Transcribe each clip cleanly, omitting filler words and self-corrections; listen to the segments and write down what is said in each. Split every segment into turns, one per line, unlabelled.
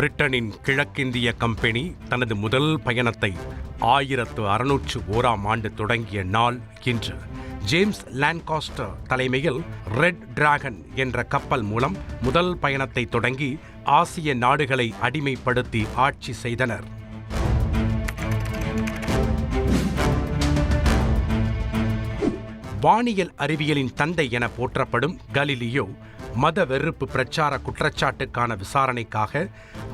பிரிட்டனின் கிழக்கிந்திய கம்பெனி தனது முதல் பயணத்தை 1601 தொடங்கிய நாள் இன்று. ஜேம்ஸ் லான்காஸ்டர் தலைமையில் ரெட் டிராகன் என்ற கப்பல் மூலம் முதல் பயணத்தை தொடங்கி ஆசிய நாடுகளை அடிமைப்படுத்தி ஆட்சி செய்தனர். வானியல் அறிவியலின் தந்தை என போற்றப்படும் கலீலியோ மத வெறுப்பு பிரச்சார குற்றச்சாட்டுக்கான விசாரணைக்காக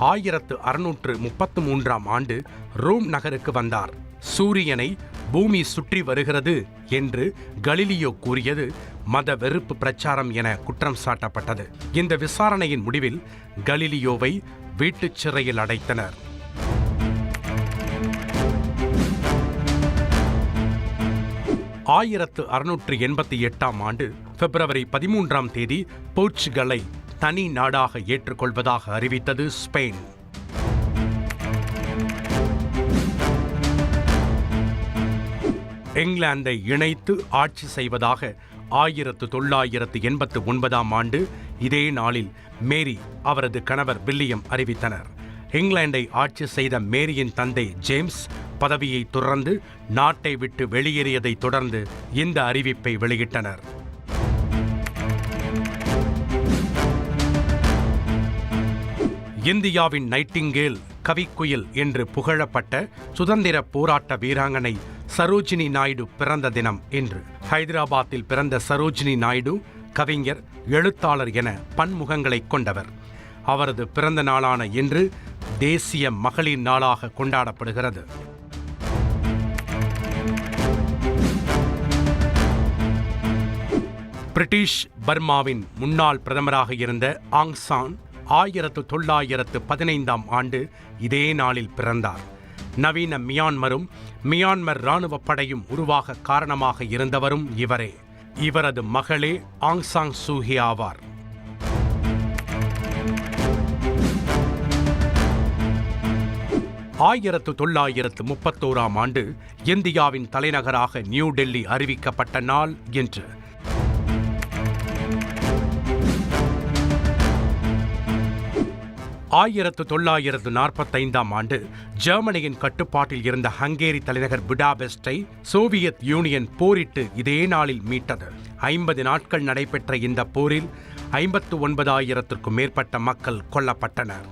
1633 ரோம் நகருக்கு வந்தார். சூரியனை பூமி சுற்றி வருகிறது என்று கலீலியோ கூறியது மத வெறுப்பு பிரச்சாரம் என குற்றம் சாட்டப்பட்டது. இந்த விசாரணையின் முடிவில் கலீலியோவை வீட்டுச் சிறையில் அடைத்தனர். பிப்ரவரி 13 போர்ச்சுகலை தனி நாடாக ஏற்றுக்கொள்வதாக அறிவித்தது ஸ்பெயின். இங்கிலாந்தை இணைத்து ஆட்சி செய்வதாக 1989 இதே நாளில் மேரி அவரது கணவர் வில்லியம் அறிவித்தனர். இங்கிலாந்தை ஆட்சி செய்த மேரியின் தந்தை ஜேம்ஸ் பதவியை துறந்து நாட்டை விட்டு வெளியேறியதை தொடர்ந்து இந்த அறிவிப்பை வெளியிட்டனர். இந்தியாவின் நைட்டிங்கேல் கவிக்குயில் என்று புகழப்பட்ட சுதந்திர போராட்ட வீராங்கனை சரோஜினி நாயுடு பிறந்த தினம் இன்று. ஹைதராபாத்தில் பிறந்த சரோஜினி நாயுடு கவிஞர், எழுத்தாளர் என பன்முகங்களை கொண்டவர். அவரது பிறந்த நாளான இன்று தேசிய மகளிர் நாளாக கொண்டாடப்படுகிறது. பிரிட்டிஷ் பர்மாவின் முன்னாள் பிரதமராக இருந்த ஆங் சான் 1915 இதே நாளில் பிறந்தார். நவீன மியான்மரும் மியான்மர் இராணுவப் படையும் உருவாக காரணமாக இருந்தவரும் இவரே. இவரது மகளே ஆங் சான் சூகி ஆவார். ஆயிரத்து 1931 இந்தியாவின் தலைநகராக நியூ டெல்லி அறிவிக்கப்பட்ட நாள் இன்று. 1945 ஜெர்மனியின் கட்டுப்பாட்டில் இருந்த ஹங்கேரி தலைநகர் புடாபெஸ்டை சோவியத் யூனியன் போரிட்டு இதே நாளில் மீட்டது. 50 நாட்கள் நடைபெற்ற இந்த போரில் 59,000க்கும் மேற்பட்ட மக்கள் கொல்லப்பட்டனர்.